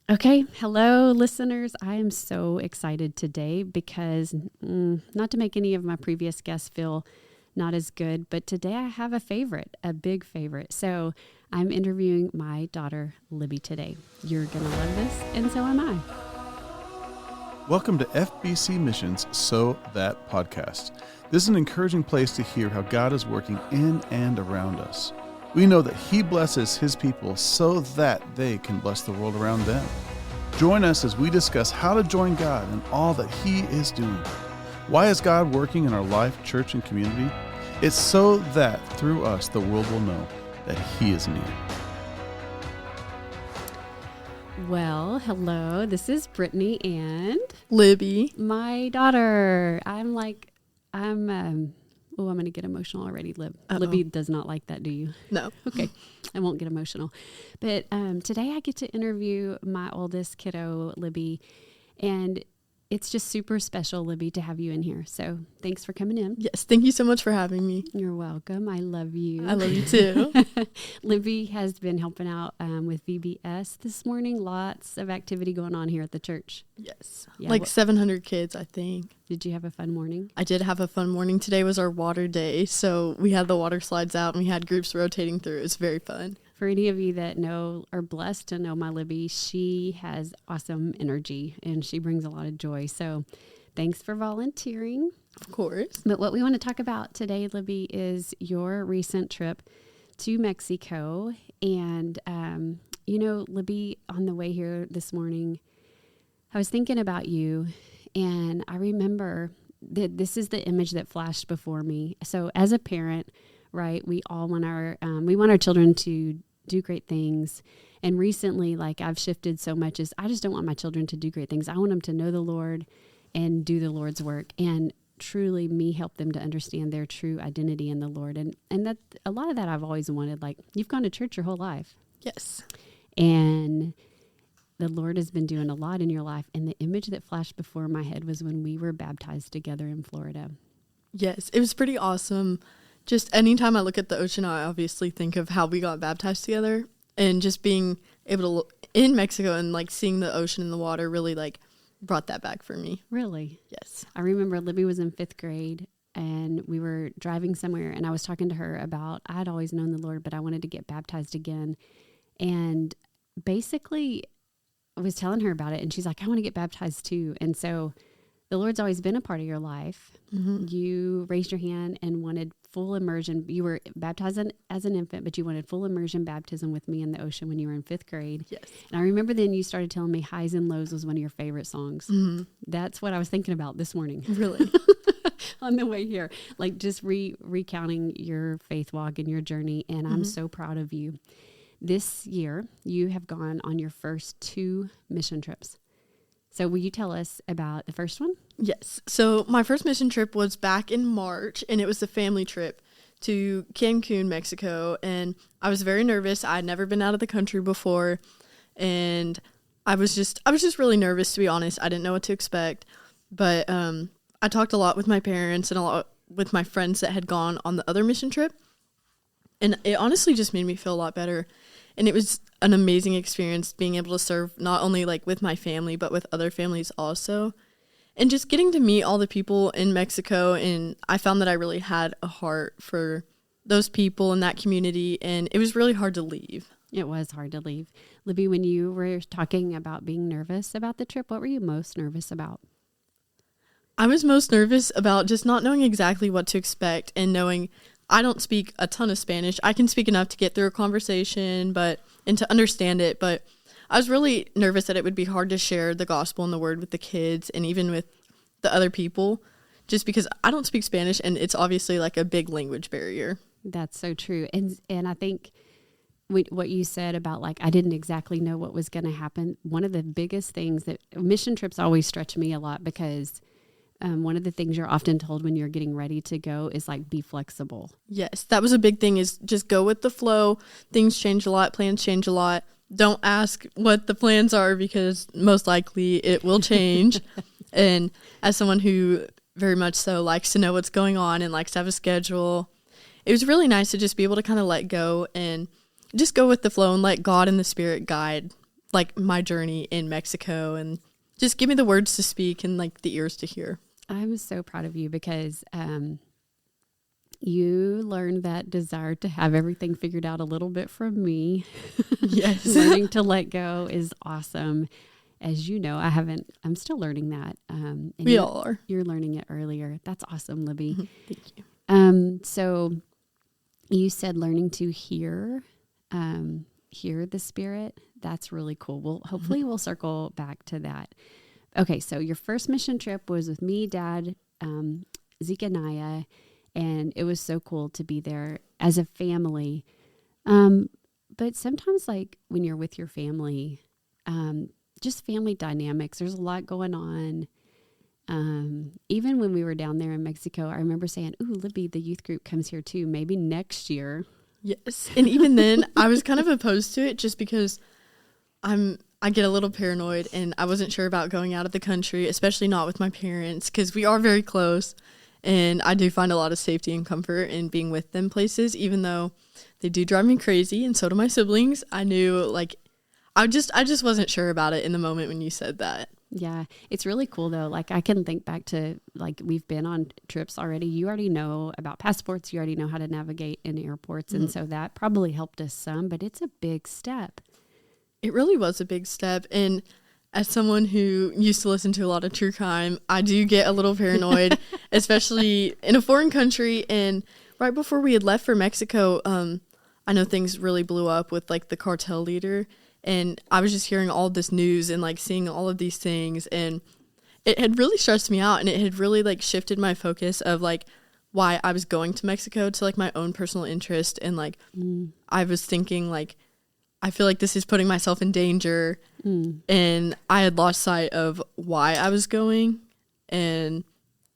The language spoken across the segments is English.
Okay, hello listeners. I am so excited today because not to make any of my previous guests feel not as good, but today I have a favorite, a big favorite. So I'm interviewing my daughter, Libby, today. You're going to love this, and so am I. Welcome to FBC Missions So That podcast. This is an encouraging place to hear how God is working in and around us. We know that He blesses His people so that they can bless the world around them. Join us as we discuss how to join God in all that He is doing. Why is God working in our life, church, and community? It's so that through us the world will know that He is near. Well, hello. This is Brittany and Libby, my daughter. I'm going to get emotional already, Lib. Uh-oh. Libby does not like that, do you? No. Okay, I won't get emotional. But today I get to interview my oldest kiddo, Libby, and it's just super special, Libby, to have you in here. So thanks for coming in. Yes, thank you so much for having me. You're welcome. I love you. I love you too. Libby has been helping out with VBS this morning. Lots of activity going on here at the church. Yes, Yeah, 700 kids, I think. Did you have a fun morning? I did have a fun morning. Today was our water day, so we had the water slides out and we had groups rotating through. It was very fun. For any of you that know, are blessed to know my Libby, she has awesome energy and she brings a lot of joy. So thanks for volunteering. Of course. But what we want to talk about today, Libby, is your recent trip to Mexico. And, Libby, on the way here this morning, I was thinking about you, and I remember that this is the image that flashed before me. So as a parent, right, we all want our children to do great things. And recently, I've shifted so much as I just don't want my children to do great things. I want them to know the Lord and do the Lord's work, and truly me help them to understand their true identity in the Lord. And that a lot of that I've always wanted. You've gone to church your whole life. Yes. And the Lord has been doing a lot in your life. And the image that flashed before my head was when we were baptized together in Florida. Yes, it was pretty awesome. Just anytime I look at the ocean, I obviously think of how we got baptized together, and just being able to look in Mexico and seeing the ocean and the water really brought that back for me. Really? Yes. I remember Libby was in 5th grade and we were driving somewhere, and I was talking to her about, I'd always known the Lord, but I wanted to get baptized again. And basically I was telling her about it, and she's like, I want to get baptized too. And so the Lord's always been a part of your life. Mm-hmm. You raised your hand and wanted full immersion. You were baptized as an infant, but you wanted full immersion baptism with me in the ocean when you were in 5th grade. Yes. And I remember then you started telling me Highs and Lows was one of your favorite songs. Mm-hmm. That's what I was thinking about this morning. Really? On the way here. Just recounting your faith walk and your journey. And I'm so proud of you. This year, you have gone on your first 2 mission trips. So will you tell us about the first one? Yes. So my first mission trip was back in March, and it was a family trip to Cancun, Mexico. And I was very nervous. I had never been out of the country before, and I was just really nervous, to be honest. I didn't know what to expect, but I talked a lot with my parents and a lot with my friends that had gone on the other mission trip, and it honestly just made me feel a lot better. And it was an amazing experience being able to serve not only with my family, but with other families also. And just getting to meet all the people in Mexico. And I found that I really had a heart for those people in that community. And it was really hard to leave. It was hard to leave. Libby, when you were talking about being nervous about the trip, what were you most nervous about? I was most nervous about just not knowing exactly what to expect, and knowing I don't speak a ton of Spanish. I can speak enough to get through a conversation and to understand it, but I was really nervous that it would be hard to share the gospel and the word with the kids and even with the other people, just because I don't speak Spanish, and it's obviously a big language barrier. That's so true. And I think what you said about I didn't exactly know what was going to happen. One of the biggest things that mission trips always stretch me a lot, because one of the things you're often told when you're getting ready to go is be flexible. Yes, that was a big thing, is just go with the flow. Things change a lot. Plans change a lot. Don't ask what the plans are, because most likely it will change. And as someone who very much so likes to know what's going on and likes to have a schedule, it was really nice to just be able to kind of let go and just go with the flow and let God and the Spirit guide like my journey in Mexico, and just give me the words to speak and like the ears to hear. I'm so proud of you because you learned that desire to have everything figured out a little bit from me. Yes. Learning to let go is awesome. As you know, I'm still learning that. And we all are. You're learning it earlier. That's awesome, Libby. Thank you. So you said learning to hear the Spirit. That's really cool. Well, hopefully we'll circle back to that. Okay. So your first mission trip was with me, Dad, Zeke and Naya, and it was so cool to be there as a family. But sometimes like when you're with your family, just family dynamics, there's a lot going on. Even when we were down there in Mexico, I remember saying, "Ooh, Libby, the youth group comes here too. Maybe next year." Yes. And even then I was kind of opposed to it just because I get a little paranoid, and I wasn't sure about going out of the country, especially not with my parents, because we are very close. And I do find a lot of safety and comfort in being with them places, even though they do drive me crazy, and so do my siblings. I knew, like, I just wasn't sure about it in the moment when you said that. Yeah, it's really cool though. Like I can think back to like we've been on trips already. You already know about passports. You already know how to navigate in airports. And so that probably helped us some, but it's a big step. It really was a big step. And as someone who used to listen to a lot of true crime, I do get a little paranoid, especially in a foreign country. And right before we had left for Mexico, I know things really blew up with like the cartel leader. And I was just hearing all this news and like seeing all of these things, and it had really stressed me out, and it had really like shifted my focus of like why I was going to Mexico to like my own personal interest. And like I was thinking like, I feel like this is putting myself in danger. And I had lost sight of why I was going. And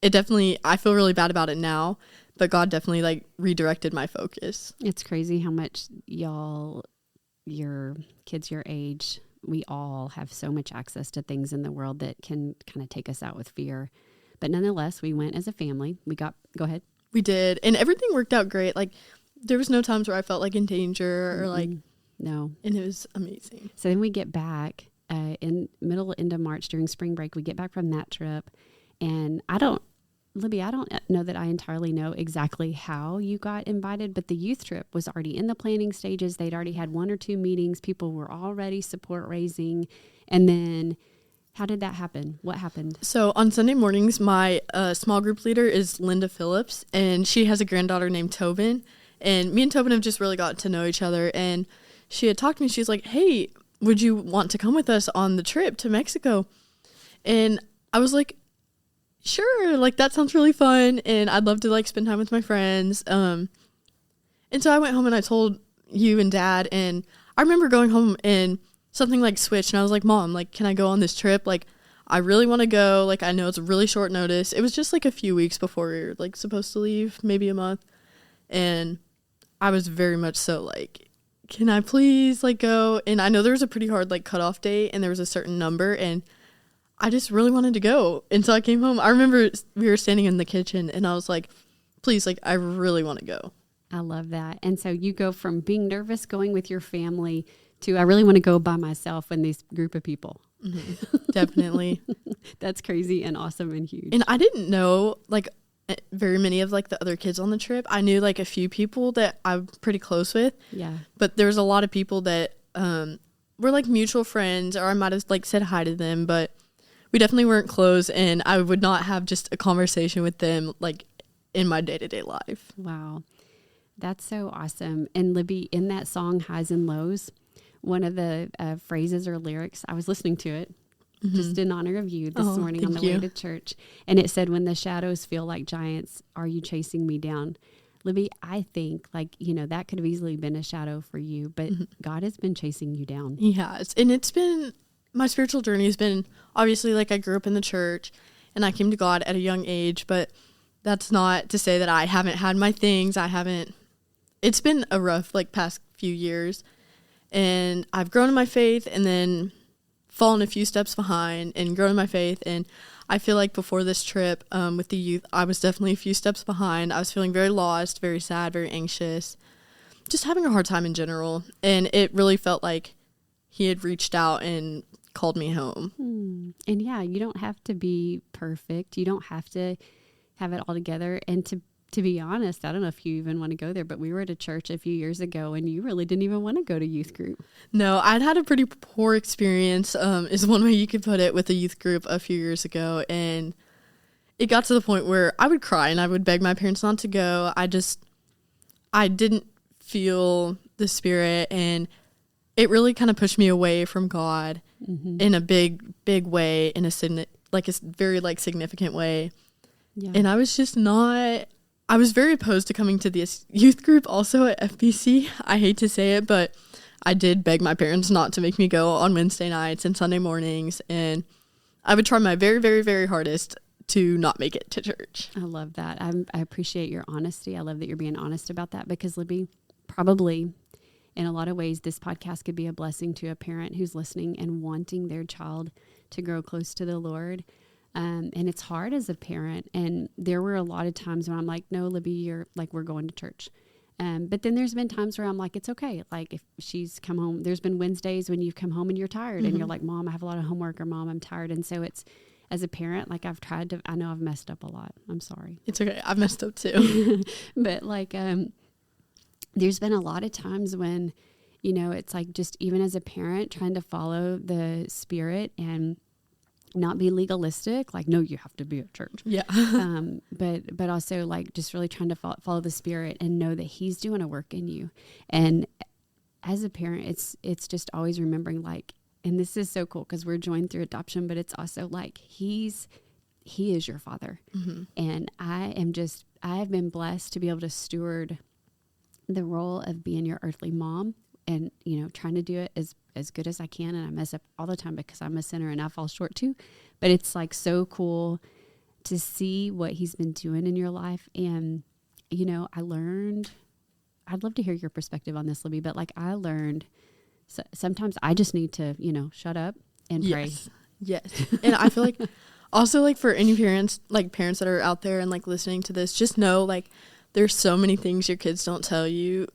it definitely, I feel really bad about it now, but God definitely like redirected my focus. It's crazy how much your kids your age, we all have so much access to things in the world that can kind of take us out with fear. But nonetheless, we went as a family. Go ahead. We did. And everything worked out great. Like there was no times where I felt like in danger or like, no. And it was amazing. So then we get back end of March during spring break. We get back from that trip, and Libby, I don't know that I entirely know exactly how you got invited, but the youth trip was already in the planning stages. They'd already had 1 or 2 meetings. People were already support raising. And then how did that happen? What happened? So on Sunday mornings, my small group leader is Linda Phillips, and she has a granddaughter named Tobin. And me and Tobin have just really gotten to know each other. And she had talked to me. She's like, "Hey, would you want to come with us on the trip to Mexico?" And I was like, "Sure, like that sounds really fun, and I'd love to like spend time with my friends." And so I went home and I told you and Dad, and I remember going home and something like switched, and I was like, "Mom, like, can I go on this trip? Like, I really want to go. Like, I know it's a really short notice." It was just like a few weeks before we were like supposed to leave, maybe a month, and I was very much so like, "Can I please like go?" And I know there was a pretty hard like cutoff date, and there was a certain number, and I just really wanted to go. And so I came home. I remember we were standing in the kitchen, and I was like, "Please, like, I really want to go." I love that. And so you go from being nervous going with your family to I really want to go by myself in this group of people. Definitely. That's crazy and awesome and huge. And I didn't know like very many of like the other kids on the trip. I knew like a few people that I'm pretty close with. Yeah. But there's a lot of people that were like mutual friends, or I might have like said hi to them, but we definitely weren't close, and I would not have just a conversation with them like in my day-to-day life. Wow. That's so awesome. And Libby, in that song, Highs and Lows, one of the phrases or lyrics, I was listening to it just in honor of you this morning on the way to church. And it said, "When the shadows feel like giants, are you chasing me down?" Libby, I think like, that could have easily been a shadow for you, but God has been chasing you down. He has. And it's been, my spiritual journey has been, obviously, like I grew up in the church and I came to God at a young age, but that's not to say that I haven't had my things. It's been a rough like past few years, and I've grown in my faith and then fallen a few steps behind and grown in my faith. And I feel like before this trip with the youth, I was definitely a few steps behind. I was feeling very lost, very sad, very anxious, just having a hard time in general. And it really felt like he had reached out and called me home. And yeah, you don't have to be perfect. You don't have to have it all together. And to be honest, I don't know if you even want to go there, but we were at a church a few years ago and you really didn't even want to go to youth group. No, I'd had a pretty poor experience, is one way you could put it, with a youth group a few years ago. And it got to the point where I would cry and I would beg my parents not to go. I didn't feel the Spirit, and it really kind of pushed me away from God in a big way, in a very significant way. Yeah. And I was just I was very opposed to coming to this youth group also at FBC. I hate to say it, but I did beg my parents not to make me go on Wednesday nights and Sunday mornings. And I would try my very, very, very hardest to not make it to church. I love that. I appreciate your honesty. I love that you're being honest about that, because Libby, probably in a lot of ways, this podcast could be a blessing to a parent who's listening and wanting their child to grow close to the Lord. And it's hard as a parent. And there were a lot of times when I'm like, no, Libby, you're like, we're going to church. But then there's been times where I'm like, it's okay. Like if she's come home, there's been Wednesdays when you've come home and you're tired and you're like, Mom, I have a lot of homework, or Mom, I'm tired. And so it's, as a parent, like I know I've messed up a lot. I'm sorry. It's okay. I've messed up too. But there's been a lot of times when, it's like, just even as a parent trying to follow the Spirit and not be legalistic, like, no, you have to be at church. Yeah. But also like just really trying to follow the Spirit and know that He's doing a work in you. And as a parent, it's just always remembering, like, and this is so cool because we're joined through adoption, but it's also like He is your Father. And I have been blessed to be able to steward the role of being your earthly mom, and, trying to do it as good as I can. And I mess up all the time because I'm a sinner and I fall short too. But it's like so cool to see what He's been doing in your life. And, I learned, I'd love to hear your perspective on this, Libby, but like I learned sometimes I just need to, shut up and pray. Yes. And I feel like also, like, for any parents that are out there and like listening to this, just know, like, there's so many things your kids don't tell you,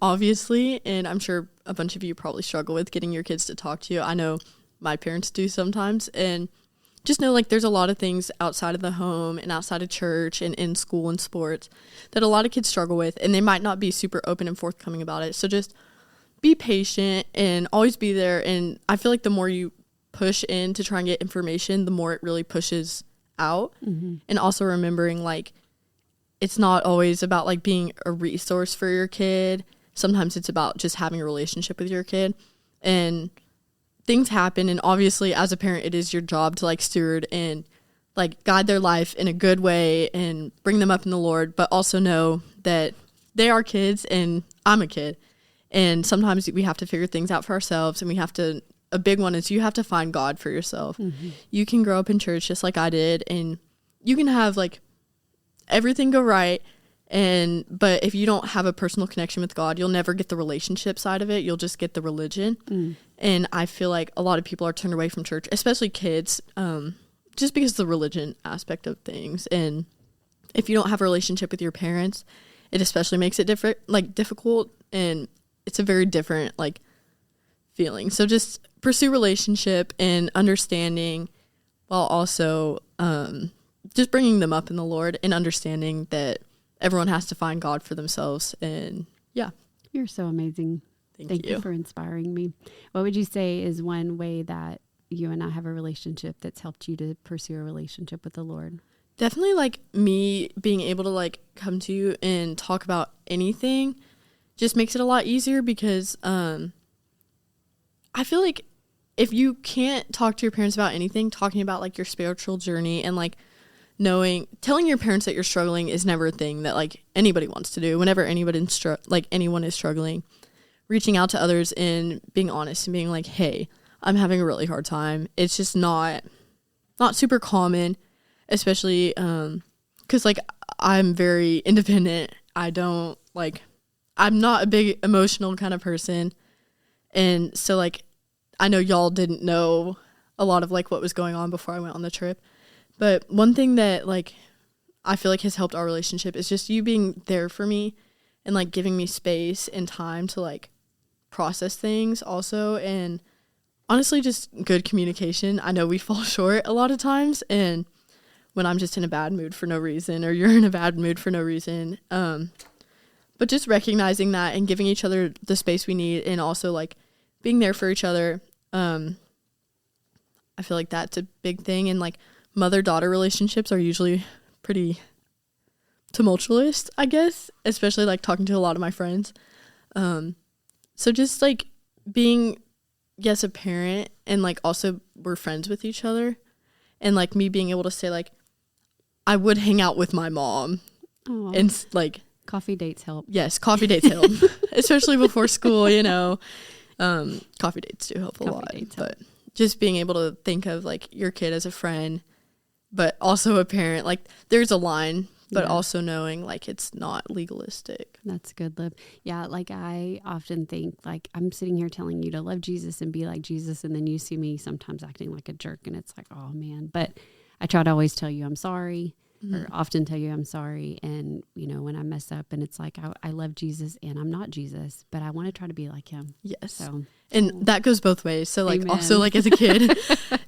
obviously. And I'm sure a bunch of you probably struggle with getting your kids to talk to you. I know my parents do sometimes. And just know, like, there's a lot of things outside of the home and outside of church and in school and sports that a lot of kids struggle with. And they might not be super open and forthcoming about it. So just be patient and always be there. And I feel like the more you push in to try and get information, the more it really pushes out. And also remembering, like, it's not always about like being a resource for your kid. Sometimes it's about just having a relationship with your kid, and things happen. And obviously as a parent, it is your job to like steward and like guide their life in a good way and bring them up in the Lord, but also know that they are kids and I'm a kid. And sometimes we have to figure things out for ourselves, and a big one is you have to find God for yourself. You can grow up in church just like I did, and you can have like everything go right, but if you don't have a personal connection with God, you'll never get the relationship side of it. You'll just get the religion. And I feel like a lot of people are turned away from church, especially kids, just because of the religion aspect of things. And if you don't have a relationship with your parents, it especially makes it difficult, and it's a very different like feeling. So just pursue relationship and understanding, while also just bringing them up in the Lord and understanding that everyone has to find God for themselves. And yeah. You're so amazing. Thank you for inspiring me. What would you say is one way that you and I have a relationship that's helped you to pursue a relationship with the Lord? Definitely like me being able to like come to you and talk about anything just makes it a lot easier, because I feel like if you can't talk to your parents about anything, talking about like your spiritual journey and like telling your parents that you're struggling is never a thing that like anybody wants to do. Whenever anyone is struggling, reaching out to others and being honest and being like, hey, I'm having a really hard time. It's just not super common, especially because like I'm very independent. I'm not a big emotional kind of person. And so like I know y'all didn't know a lot of like what was going on before I went on the trip. But one thing that like I feel like has helped our relationship is just you being there for me and like giving me space and time to like process things also. And honestly, just good communication. I know we fall short a lot of times, and when I'm just in a bad mood for no reason, or you're in a bad mood for no reason. But just recognizing that and giving each other the space we need, and also like being there for each other. I feel like that's a big thing. And like mother-daughter relationships are usually pretty tumultuous, I guess, especially like talking to a lot of my friends. So just like being, yes, a parent, and like also we're friends with each other, and like me being able to say like I would hang out with my mom. Aww. And like coffee dates help. Yes, coffee dates help, especially before school, you know. Coffee dates do help a lot, but just being able to think of like your kid as a friend, but also a parent, like there's a line, but also knowing like it's not legalistic. That's good, Lib. Yeah, like I often think like I'm sitting here telling you to love Jesus and be like Jesus, and then you see me sometimes acting like a jerk, and it's like, oh man. But I try to always tell you I'm sorry, or often tell you I'm sorry. And, you know, when I mess up, and it's like I love Jesus and I'm not Jesus, but I want to try to be like him. Yes. So, and that goes both ways. So like, Amen. also like as a kid,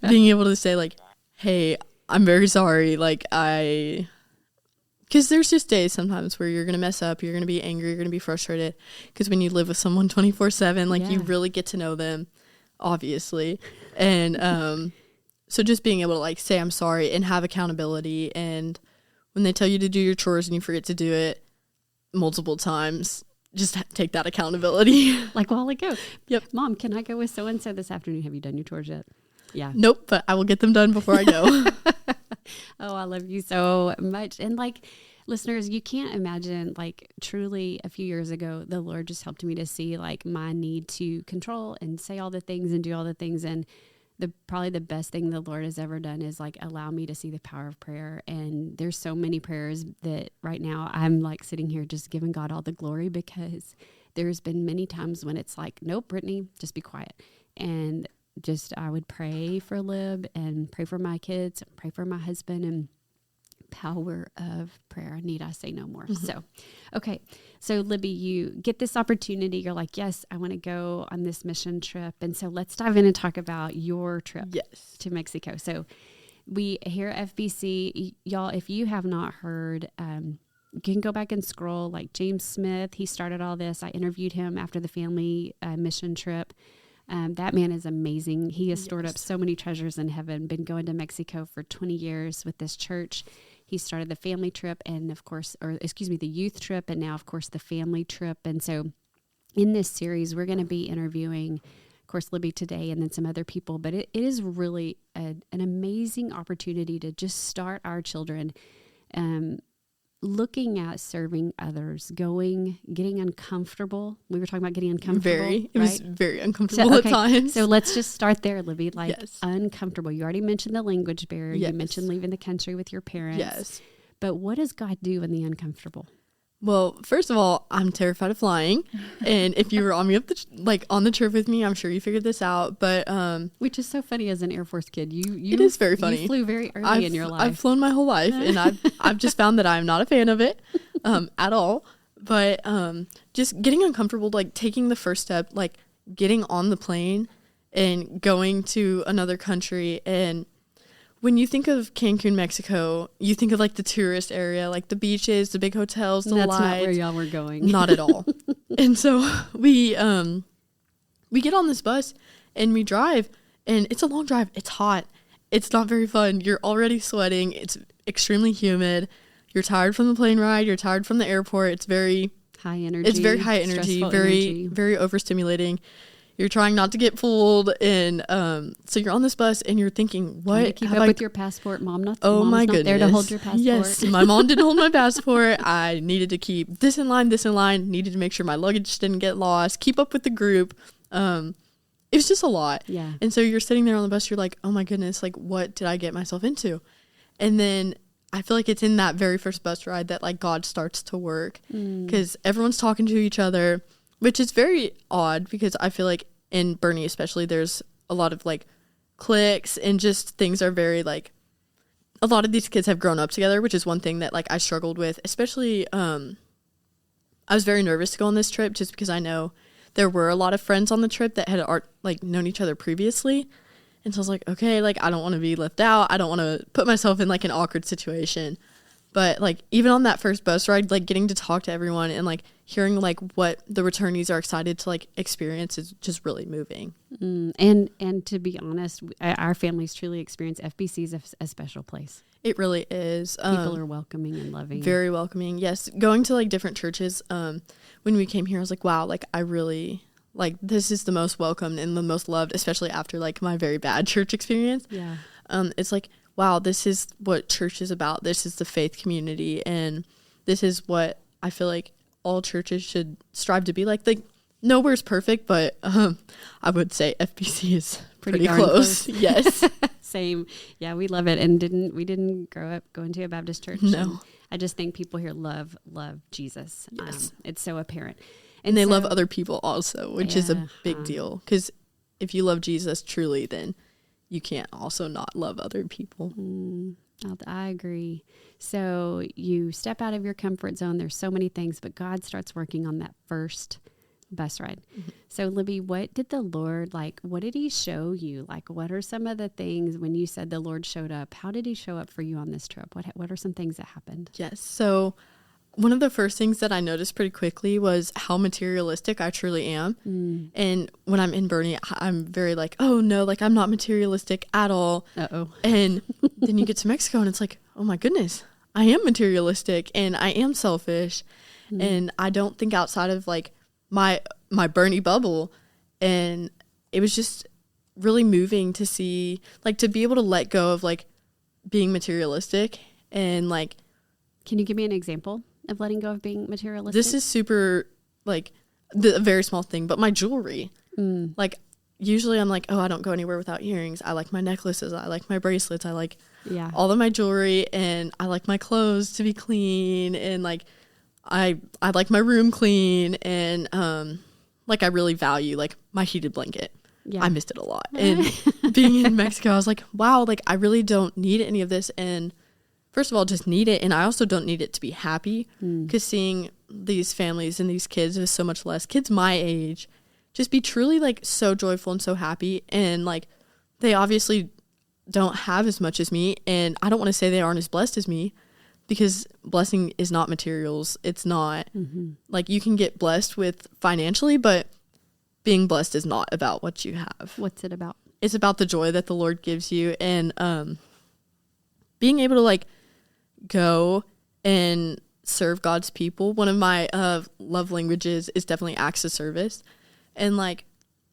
being able to say like, hey, I'm very sorry. Like because there's just days sometimes where you're going to mess up, you're going to be angry, you're going to be frustrated. Because when you live with someone 24/7, like you really get to know them, obviously. And so just being able to like say I'm sorry and have accountability. And when they tell you to do your chores and you forget to do it multiple times, just take that accountability. like a while ago. Yep. Mom, can I go with so-and-so this afternoon? Have you done your chores yet? Yeah. Nope, but I will get them done before I go. Oh, I love you so much. And like, listeners, you can't imagine, like, truly a few years ago, the Lord just helped me to see like my need to control and say all the things and do all the things. And probably the best thing the Lord has ever done is like allow me to see the power of prayer. And there's so many prayers that right now I'm like sitting here just giving God all the glory, because there's been many times when it's like, nope, Brittany, just be quiet. And just, I would pray for Lib and pray for my kids, and pray for my husband, and power of prayer. Need I say no more? Mm-hmm. So, okay. So Libby, you get this opportunity. You're like, yes, I want to go on this mission trip. And so let's dive in and talk about your trip to Mexico. So we here at FBC, y'all, if you have not heard, you can go back and scroll. Like James Smith, he started all this. I interviewed him after the family mission trip. That man is amazing. He has stored up so many treasures in heaven, been going to Mexico for 20 years with this church. He started the family trip and the youth trip, and now of course the family trip. And so in this series, we're going to be interviewing, of course, Libby today, and then some other people, but it is really an amazing opportunity to just start our children, looking at serving others, getting uncomfortable. We were talking about getting uncomfortable. It was very uncomfortable at times. So let's just start there, Libby. Uncomfortable. You already mentioned the language barrier. Yes. You mentioned leaving the country with your parents. Yes. But what does God do in the uncomfortable? Well, first of all, I'm terrified of flying, and if you were on the trip with me, I'm sure you figured this out. But which is so funny as an Air Force kid. It is very funny. You flew very early in your life. I've flown my whole life, and I've just found that I'm not a fan of it at all. But just getting uncomfortable, like taking the first step, like getting on the plane and going to another country. And when you think of Cancun, Mexico, you think of like the tourist area, like the beaches, the big hotels, the lights. That's not where y'all were going. Not at all. And so we get on this bus and we drive, and it's a long drive. It's hot. It's not very fun. You're already sweating. It's extremely humid. You're tired from the plane ride. You're tired from the airport. It's very high energy. It's very high energy, very overstimulating. You're trying not to get fooled, and so you're on this bus, and you're thinking, "What? To keep up with your passport, Mom's my goodness, not there to hold your passport." Yes, my mom didn't hold my passport. I needed to keep this in line. Needed to make sure my luggage didn't get lost. Keep up with the group. It was just a lot. Yeah. And so you're sitting there on the bus. You're like, "Oh my goodness! Like, what did I get myself into?" And then I feel like it's in that very first bus ride that like God starts to work, because everyone's talking to each other, which is very odd, because I feel like in Boerne especially, there's a lot of like cliques, and just things are very like, a lot of these kids have grown up together, which is one thing that like I struggled with, especially I was very nervous to go on this trip, just because I know there were a lot of friends on the trip that had like known each other previously. And so I was like, okay, like I don't want to be left out. I don't want to put myself in like an awkward situation. But like even on that first bus ride, like getting to talk to everyone and like hearing like what the returnees are excited to like experience is just really moving. And to be honest, our families truly experience FBC as a special place. It really is. People are welcoming and loving. Very welcoming. Yes. Going to like different churches. When we came here, I was like, wow, like I really like this is the most welcomed and the most loved, especially after like my very bad church experience. Yeah. It's like, wow, this is what church is about. This is the faith community. And this is what I feel like all churches should strive to be like. Like nowhere's perfect, but I would say FBC is pretty close. Yes. Same. Yeah, we love it. And we didn't grow up going to a Baptist church. No. I just think people here love Jesus. Yes. It's so apparent. And they love other people also, which is a big deal. Because if you love Jesus truly, then you can't also not love other people. I agree. So you step out of your comfort zone. There's so many things, but God starts working on that first bus ride. Mm-hmm. So Libby, what did the Lord, like, what did he show you? Like, what are some of the things when you said the Lord showed up? How did he show up for you on this trip? What are some things that happened? Yes. So one of the first things that I noticed pretty quickly was how materialistic I truly am. And when I'm in Boerne, I'm very like, oh no, like I'm not materialistic at all. Uh-oh. And then you get to Mexico and it's like, oh my goodness, I am materialistic and I am selfish. And I don't think outside of like my Boerne bubble. And it was just really moving to see, like, to be able to let go of like being materialistic and like. Can you give me an example of letting go of being materialistic? This is super, like, a very small thing, but my jewelry. Like, usually I'm like, oh, I don't go anywhere without earrings. I like my necklaces. I like my bracelets. I like all of my jewelry, and I like my clothes to be clean, and, like, I like my room clean, and, like, I really value, like, my heated blanket. Yeah. I missed it a lot. And being in Mexico, I was like, wow, like, I really don't need any of this, and first of all, just need it. And I also don't need it to be happy, because seeing these families and these kids with so much less, kids my age, just be truly like so joyful and so happy. And like, they obviously don't have as much as me. And I don't want to say they aren't as blessed as me, because blessing is not materials. It's not like you can get blessed with financially, but being blessed is not about what you have. What's it about? It's about the joy that the Lord gives you. And being able to like go and serve God's people. One of my love languages is definitely acts of service. And like,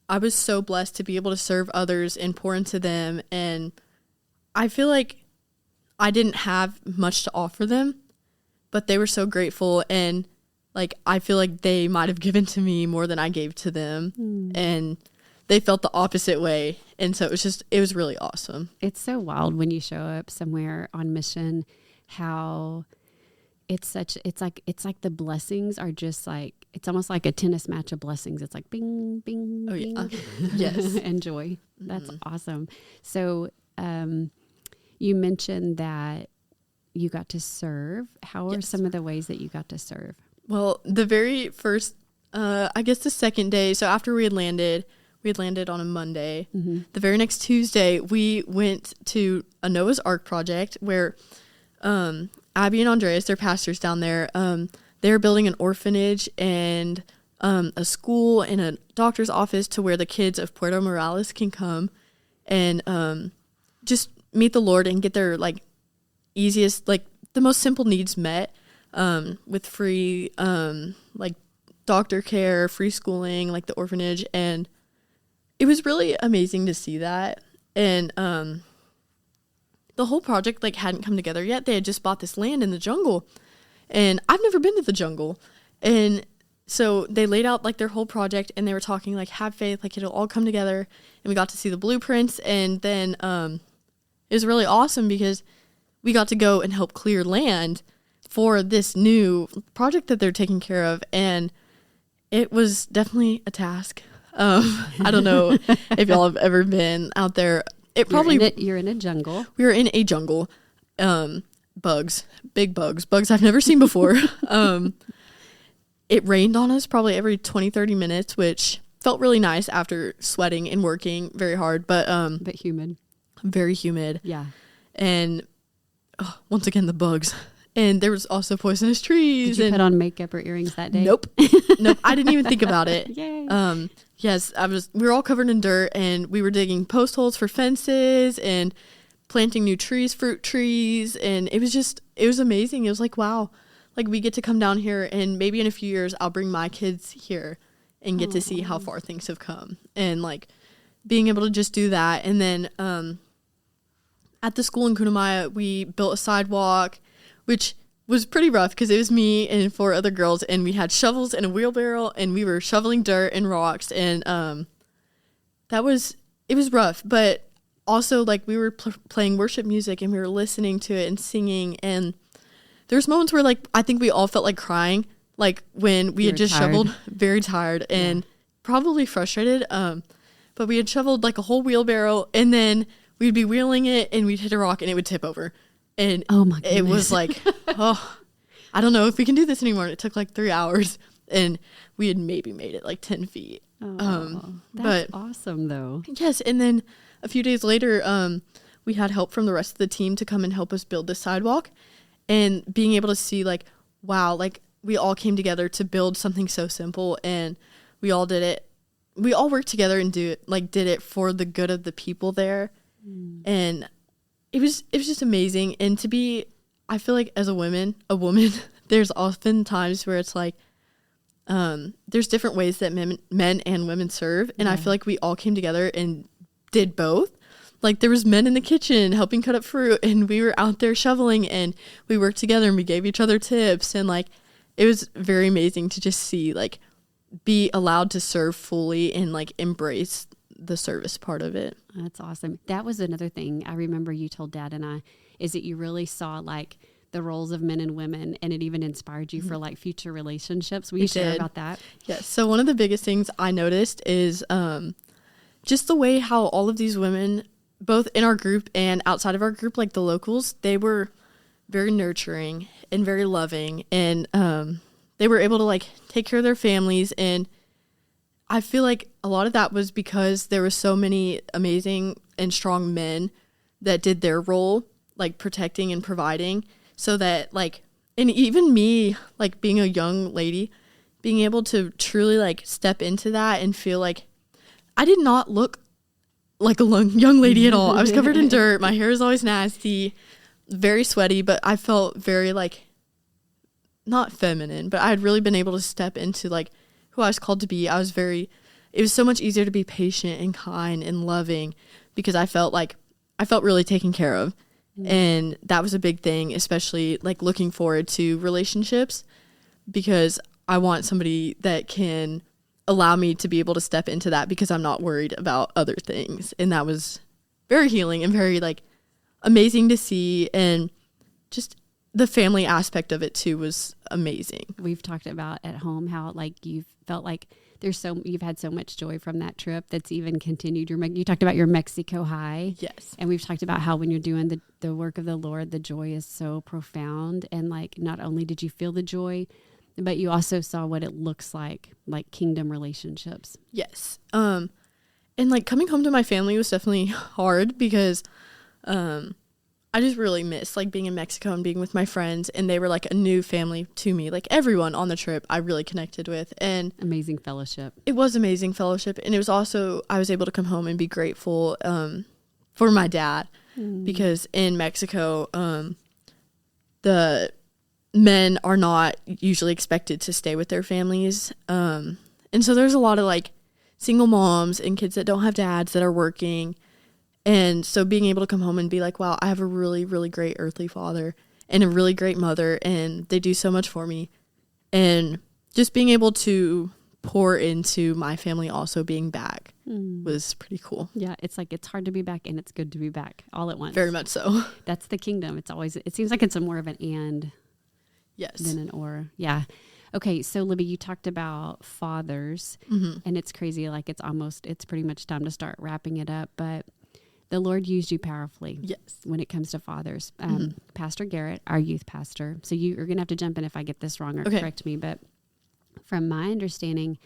I was so blessed to be able to serve others and pour into them. And I feel like I didn't have much to offer them, but they were so grateful. And like, I feel like they might have given to me more than I gave to them. And they felt the opposite way. And so it was really awesome. It's so wild when you show up somewhere on mission, how it's like the blessings are just like, it's almost like a tennis match of blessings. It's like bing, bing, bing. Yeah. Yes. And joy. That's awesome. So you mentioned that you got to serve. How are some of the ways that you got to serve? Well, the very first, I guess the second day, so after we had landed on a Monday. The very next Tuesday, we went to a Noah's Ark project where Abby and Andreas, they're pastors down there, they're building an orphanage and a school and a doctor's office to where the kids of Puerto Morales can come and just meet the Lord and get their like easiest, like the most simple needs met, with free like doctor care, free schooling, like the orphanage. And it was really amazing to see that. And the whole project like hadn't come together yet. They had just bought this land in the jungle, and I've never been to the jungle. And so they laid out like their whole project, and they were talking like, have faith, like it'll all come together. And we got to see the blueprints. And then it was really awesome because we got to go and help clear land for this new project that they're taking care of. And it was definitely a task. I don't know if y'all have ever been out there. You're in a jungle. We were in a jungle. Bugs, big bugs I've never seen before. it rained on us probably every 20, 30 minutes, which felt really nice after sweating and working very hard, but humid. Very humid. Yeah. And once again, the bugs. And there was also poisonous trees. Did you put on makeup or earrings that day? Nope. Nope. I didn't even think about it. Yay. Yes, we were all covered in dirt, and we were digging post holes for fences and planting new trees, fruit trees. And it was amazing. It was like, wow, like we get to come down here, and maybe in a few years I'll bring my kids here and get to see how far things have come. And like being able to just do that. And then at the school in Kunamaya, we built a sidewalk, which was pretty rough because it was me and 4 other girls, and we had shovels and a wheelbarrow, and we were shoveling dirt and rocks, and it was rough, but also like we were playing worship music, and we were listening to it and singing, and there's moments where like I think we all felt like crying, like when we had just shoveled, very tired and probably frustrated, but we had shoveled like a whole wheelbarrow, and then we'd be wheeling it, and we'd hit a rock, and it would tip over. And oh my goodness. It was like, I don't know if we can do this anymore. And it took like 3 hours, and we had maybe made it like 10 feet. That's awesome though. Yes. And then a few days later, we had help from the rest of the team to come and help us build the sidewalk, and being able to see like, wow, like we all came together to build something so simple, and we all did it. We all worked together and did it for the good of the people there. And it was just amazing. And I feel like as a woman, there's often times where it's like, there's different ways that men and women serve. And I feel like we all came together and did both. Like there was men in the kitchen helping cut up fruit, and we were out there shoveling, and we worked together, and we gave each other tips. And like, it was very amazing to just see, like, be allowed to serve fully and like embrace the service part of it. That's awesome. That was another thing I remember you told Dad and I, is that you really saw like the roles of men and women, and it even inspired you for like future relationships. Will you share about that? Yes. So one of the biggest things I noticed is just the way how all of these women, both in our group and outside of our group, like the locals, they were very nurturing and very loving, and they were able to like take care of their families. And I feel like a lot of that was because there were so many amazing and strong men that did their role, like protecting and providing, so that like, and even me, like being a young lady, being able to truly like step into that and feel like I did not look like a young lady at all. I was covered in dirt. My hair is always nasty, very sweaty, but I felt very like, not feminine, but I had really been able to step into like who I was called to be. It was so much easier to be patient and kind and loving because I felt really taken care of. And that was a big thing, especially like looking forward to relationships, because I want somebody that can allow me to be able to step into that because I'm not worried about other things. And that was very healing and very like amazing to see. And just the family aspect of it too was amazing. We've talked about at home how like you've felt like you've had so much joy from that trip that's even continued. You talked about your Mexico high. Yes. And we've talked about how when you're doing the work of the Lord, the joy is so profound. And like, not only did you feel the joy, but you also saw what it looks like kingdom relationships. Yes. And like coming home to my family was definitely hard because, I just really missed like being in Mexico and being with my friends, and they were like a new family to me. Like everyone on the trip I really connected with, and amazing fellowship. It was amazing fellowship. And it was also, I was able to come home and be grateful for my dad, because in Mexico, the men are not usually expected to stay with their families. And so there's a lot of like single moms and kids that don't have dads that are working. And so being able to come home and be like, wow, I have a really, really great earthly father and a really great mother, and they do so much for me. And just being able to pour into my family also being back was pretty cool. Yeah, it's like it's hard to be back and it's good to be back all at once. Very much so. That's the kingdom. It seems like it's more of an and than an or. Yeah. Okay, so Libby, you talked about fathers, and it's crazy. Like it's pretty much time to start wrapping it up, but the Lord used you powerfully. Yes. When it comes to fathers. Pastor Garrett, our youth pastor. So you're going to have to jump in if I get this wrong or correct me. But from my understanding,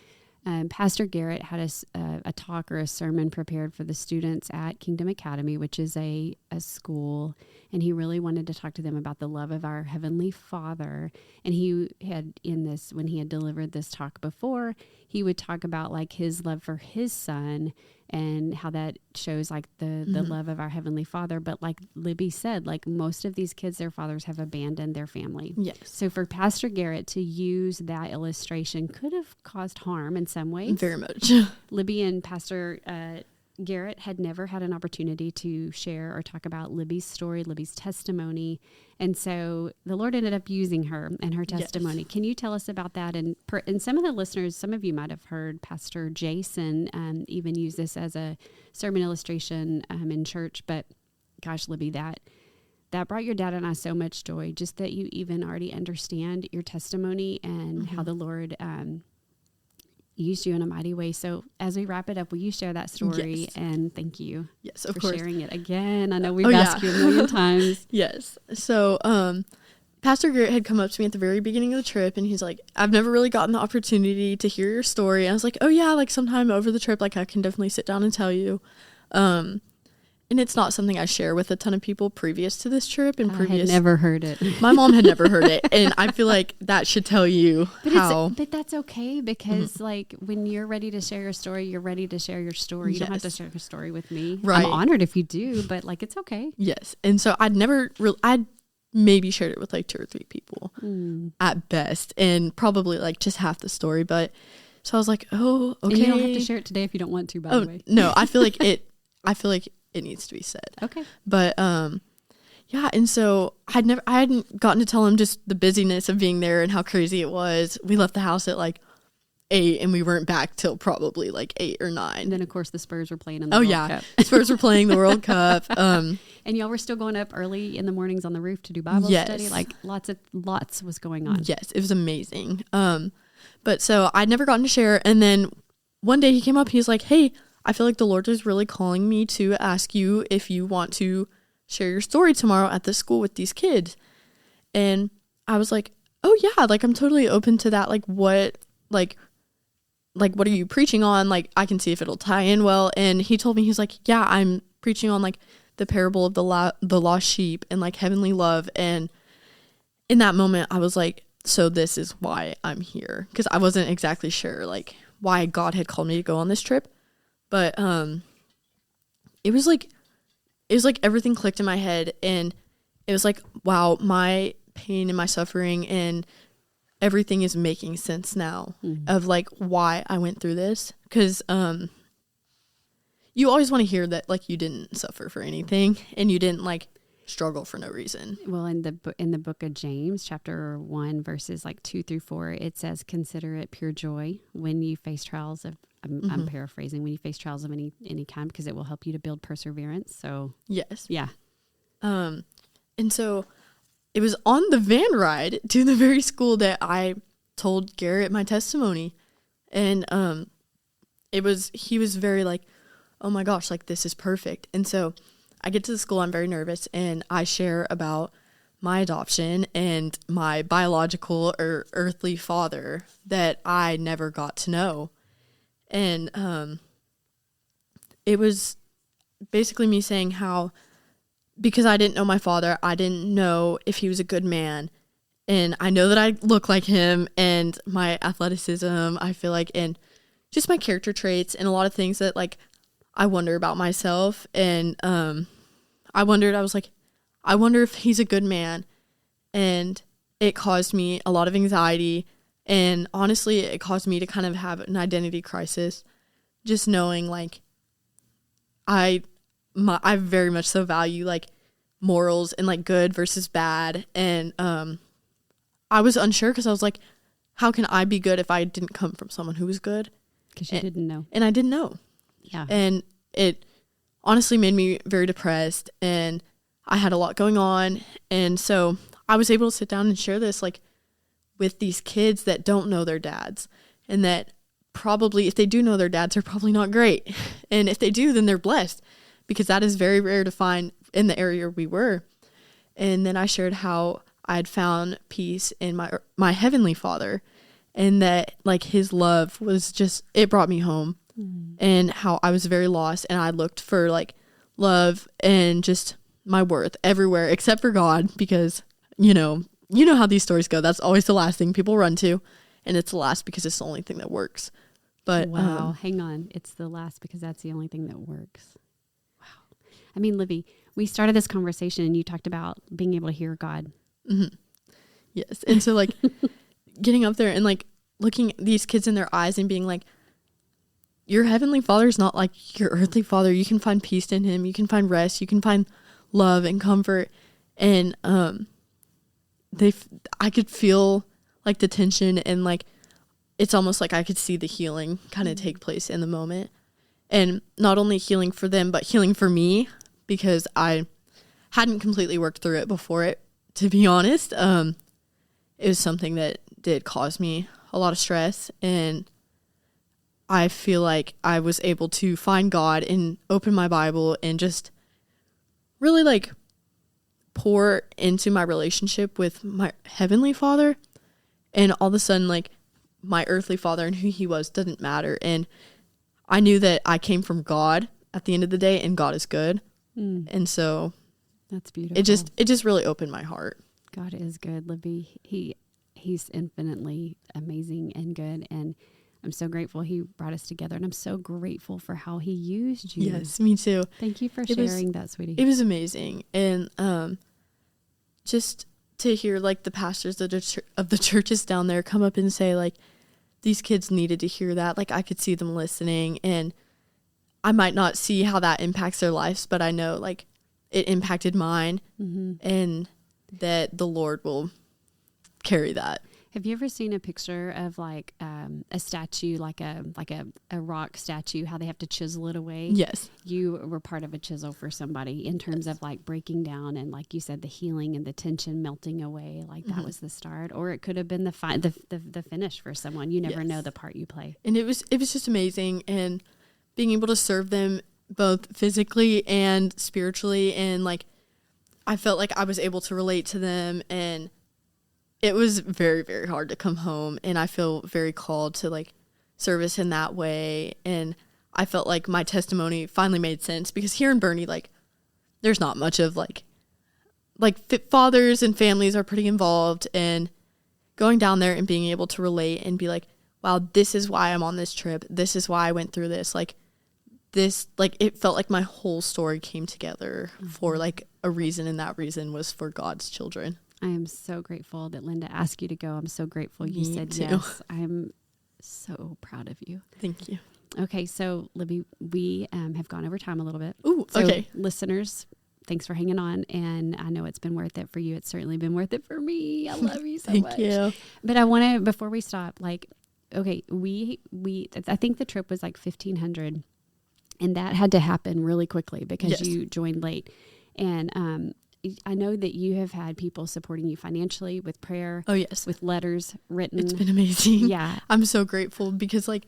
Pastor Garrett had a talk or a sermon prepared for the students at Kingdom Academy, which is a school, and he really wanted to talk to them about the love of our Heavenly Father. And he had when he had delivered this talk before, he would talk about like his love for his son and how that shows like the love of our Heavenly Father. But like Libby said, like most of these kids, their fathers have abandoned their family. Yes. So for Pastor Garrett to use that illustration could have caused harm in some ways. Very much. Libby and Pastor Garrett had never had an opportunity to share or talk about Libby's story, Libby's testimony. And so the Lord ended up using her and her testimony. Yes. Can you tell us about that? And some of the listeners, some of you might have heard Pastor Jason even use this as a sermon illustration in church. But gosh, Libby, that brought your dad and I so much joy, just that you even already understand your testimony and how the Lord used you in a mighty way. So as we wrap it up, will you share that story? Yes. And thank you for sharing it again. I know we've asked you a million times. Yes. So Pastor Garrett had come up to me at the very beginning of the trip, and he's like, I've never really gotten the opportunity to hear your story. And I was like, oh yeah, like sometime over the trip, like I can definitely sit down and tell you. And it's not something I share with a ton of people previous to this trip. And I had never heard it. My mom had never heard it. And I feel like that should tell you But that's okay, because like when you're ready to share your story, you're ready to share your story. You don't have to share your story with me. Right. I'm honored if you do, but like it's okay. Yes. And so I'd maybe shared it with like 2 or 3 people at best, and probably like just half the story. But so I was like, oh, okay. And you don't have to share it today if you don't want to, by the way. No, I feel like it needs to be said. Okay. But yeah, and so I hadn't gotten to tell him just the busyness of being there and how crazy it was. We left the house at like 8 and we weren't back till probably like 8 or 9. And then of course the Spurs were playing in the World Cup. Spurs were playing the World Cup. And y'all were still going up early in the mornings on the roof to do Bible study. Like lots was going on. Yes, it was amazing. But so I'd never gotten to share, and then one day he came up, he's like, hey, I feel like the Lord is really calling me to ask you if you want to share your story tomorrow at the school with these kids. And I was like, oh yeah, like I'm totally open to that. Like what are you preaching on? Like I can see if it'll tie in well. And he told me, he's like, yeah, I'm preaching on like the parable of the lost sheep and like heavenly love. And in that moment I was like, so this is why I'm here. Because I wasn't exactly sure like why God had called me to go on this trip. But it was like everything clicked in my head, and it was like, wow, my pain and my suffering and everything is making sense now of like why I went through this. Because you always want to hear that like you didn't suffer for anything and you didn't like struggle for no reason. Well, in the book of James, chapter 1, verses like 2-4, it says, "Consider it pure joy when you face trials of." I'm paraphrasing. When you face trials of any kind, because it will help you to build perseverance. So yes, yeah. And so it was on the van ride to the very school that I told Garrett my testimony, and he was very like, oh my gosh, like this is perfect. And so I get to the school, I'm very nervous, and I share about my adoption and my biological or earthly father that I never got to know. And it was basically me saying how, because I didn't know my father, I didn't know if he was a good man. And I know that I look like him, and my athleticism, I feel like, and just my character traits and a lot of things that like I wonder about myself. And I was like, I wonder if he's a good man. And it caused me a lot of anxiety. And honestly, it caused me to kind of have an identity crisis, just knowing like I very much so value like morals and like good versus bad. And I was unsure because I was like, how can I be good if I didn't come from someone who was good? Because you didn't know. And I didn't know. Yeah. And it honestly made me very depressed, and I had a lot going on. And so I was able to sit down and share this like with these kids that don't know their dads, and that probably if they do know their dads are probably not great. And if they do, then they're blessed, because that is very rare to find in the area we were. And then I shared how I had found peace in my Heavenly Father, and that like his love was just, it brought me home. And how I was very lost, and I looked for like love and just my worth everywhere except for God, because you know how these stories go. That's always the last thing people run to, and it's the last because it's the only thing that works. But wow, hang on, it's the last because that's the only thing that works. Wow. I mean, Libby, we started this conversation and you talked about being able to hear God. Mm-hmm. Yes, and so like getting up there and like looking these kids in their eyes and being like, your heavenly Father is not like your earthly father. You can find peace in him. You can find rest. You can find love and comfort. And I could feel like the tension, and like it's almost like I could see the healing kind of take place in the moment. And not only healing for them, but healing for me, because I hadn't completely worked through it before it, to be honest. It was something that did cause me a lot of stress, and I feel like I was able to find God and open my Bible and just really like pour into my relationship with my heavenly Father. And all of a sudden, like my earthly father and who he was doesn't matter. And I knew that I came from God at the end of the day, and God is good. And so that's beautiful. It just really opened my heart. God is good, Libby. He's infinitely amazing and good. And I'm so grateful he brought us together, and I'm so grateful for how he used you. Yes, me too. Thank you for sharing that, sweetie. It was amazing. And just to hear like the pastors of the churches down there come up and say like, these kids needed to hear that. Like I could see them listening, and I might not see how that impacts their lives, but I know like it impacted mine, and that the Lord will carry that. Have you ever seen a picture of like a statue, like a rock statue, how they have to chisel it away? Yes. You were part of a chisel for somebody in terms of like breaking down, and like you said, the healing and the tension melting away. Like that was the start, or it could have been the finish for someone. You never know the part you play. And it was just amazing, and being able to serve them both physically and spiritually, and like I felt like I was able to relate to them, and it was very, very hard to come home, and I feel very called to like service in that way. And I felt like my testimony finally made sense, because here in Boerne, like there's not much of like fathers and families are pretty involved, and going down there and being able to relate and be like, wow, this is why I'm on this trip. This is why I went through this. Like this, like it felt like my whole story came together for like a reason, and that reason was for God's children. I am so grateful that Linda asked you to go. I'm so grateful you said too. yes. I'm so proud of you. Thank you. Okay, so Libby, we have gone over time a little bit. Ooh, so okay. Listeners, thanks for hanging on, and I know it's been worth it for you. It's certainly been worth it for me. I love you so much. Thank you. But I want to, before we stop, like, okay, I think the trip was like $1,500, and that had to happen really quickly because you joined late. And I know that you have had people supporting you financially with prayer. Oh, yes. With letters written. It's been amazing. Yeah. I'm so grateful because like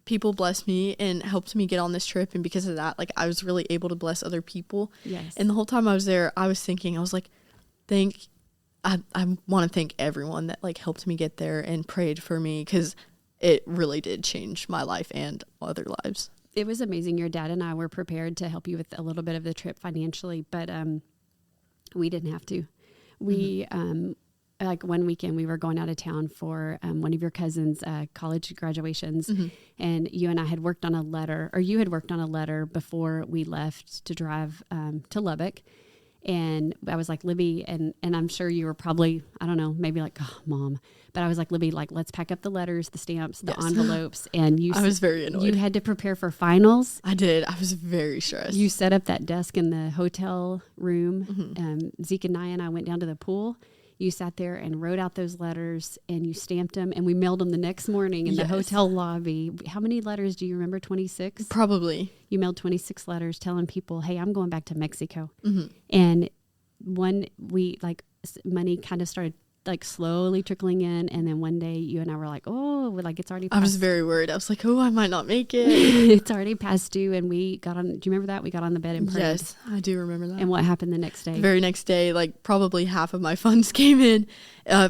people blessed me and helped me get on this trip. And because of that, like I was really able to bless other people. Yes. And the whole time I was there, I was thinking, I was like, I want to thank everyone that like helped me get there and prayed for me, because it really did change my life and other lives. It was amazing. Your dad and I were prepared to help you with a little bit of the trip financially, but we didn't have to. We, like one weekend, we were going out of town for one of your cousin's college graduations. And you and I had worked on a letter, or you had worked on a letter before we left to drive to Lubbock. And I was like, Libby, and I'm sure you were probably, I don't know, maybe like, oh, Mom. But I was like, Libby, like, let's pack up the letters, the stamps, the envelopes. And I was very annoyed. You had to prepare for finals. I did. I was very stressed. You set up that desk in the hotel room. Zeke and I went down to the pool. You sat there and wrote out those letters, and you stamped them, and we mailed them the next morning in the hotel lobby. How many letters do you remember? 26? Probably. You mailed 26 letters telling people, hey, I'm going back to Mexico. And money kind of started like slowly trickling in. And then one day you and I were like, oh, like it's already past. I was very worried. I was like, oh, I might not make it. It's already past due. And we got on, do you remember that? We got on the bed and prayed. Yes, I do remember that. And what happened the next day? The very next day, like probably half of my funds came in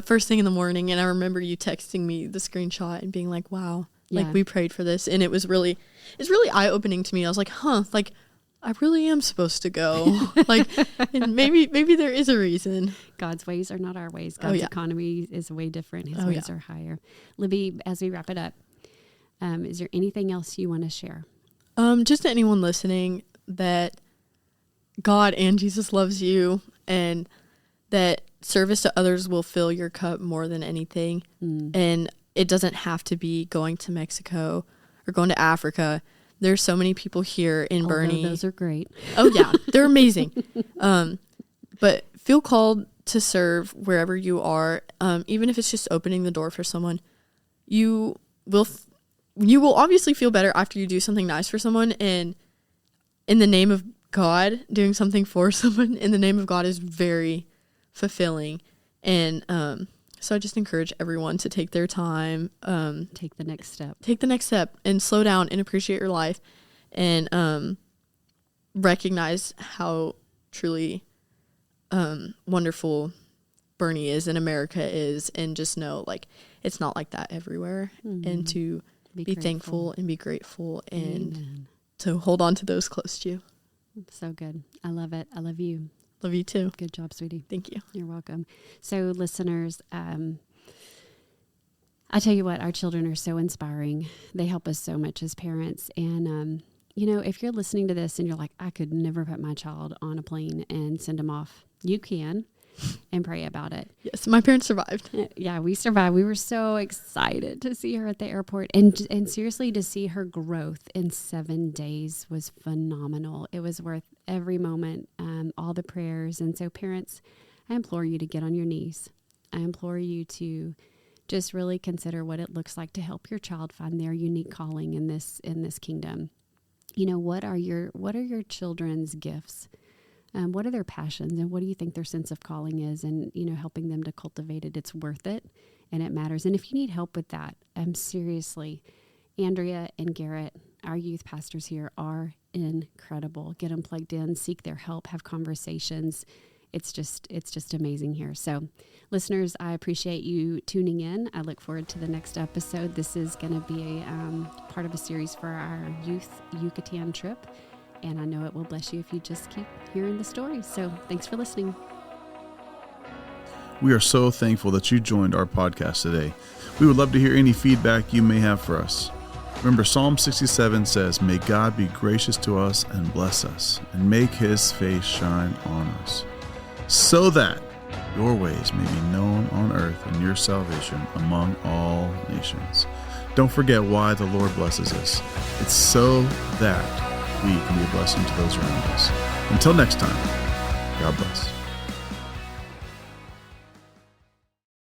first thing in the morning. And I remember you texting me the screenshot and being like, wow, like we prayed for this. And it's really eye-opening to me. I was like, like I really am supposed to go. Like, and maybe there is a reason. God's ways are not our ways. God's economy is way different. His ways are higher. Libby, as we wrap it up, is there anything else you want to share? Just to anyone listening, that God and Jesus loves you, and that service to others will fill your cup more than anything. And it doesn't have to be going to Mexico or going to Africa. There's so many people here in Boerne. Those are great. Oh yeah, they're amazing. But feel called to serve wherever you are, even if it's just opening the door for someone. You will obviously feel better after you do something nice for someone, and in the name of God, doing something for someone in the name of God is very fulfilling. And so I just encourage everyone to take their time, take the next step. Take the next step and slow down and appreciate your life, and recognize how truly wonderful Boerne is and America is, and just know like it's not like that everywhere. And to be thankful and be grateful, and to hold on to those close to you. So good. I love it. I love you. Love you too. Good job, sweetie. Thank you. You're welcome. So listeners, I tell you what, our children are so inspiring. They help us so much as parents. And, if you're listening to this and you're like, I could never put my child on a plane and send them off, you can, and pray about it. Yes, my parents survived. Yeah, we survived. We were so excited to see her at the airport. And seriously, to see her growth in 7 days was phenomenal. It was worth every moment, all the prayers. And so parents, I implore you to get on your knees. I implore you to just really consider what it looks like to help your child find their unique calling in this kingdom. What are your children's gifts? What are their passions, and what do you think their sense of calling is? And, helping them to cultivate it, it's worth it, and it matters. And if you need help with that, seriously, Andrea and Garrett, our youth pastors here, are incredible. Get them plugged in, seek their help, have conversations. It's just amazing here. So listeners, I appreciate you tuning in. I look forward to the next episode. This is going to be a part of a series for our youth Yucatán trip. And I know it will bless you if you just keep hearing the stories. So thanks for listening. We are so thankful that you joined our podcast today. We would love to hear any feedback you may have for us. Remember, Psalm 67 says, "May God be gracious to us and bless us, and make his face shine on us, so that your ways may be known on earth and your salvation among all nations." Don't forget why the Lord blesses us. It's so that we can be a blessing to those around us. Until next time, God bless.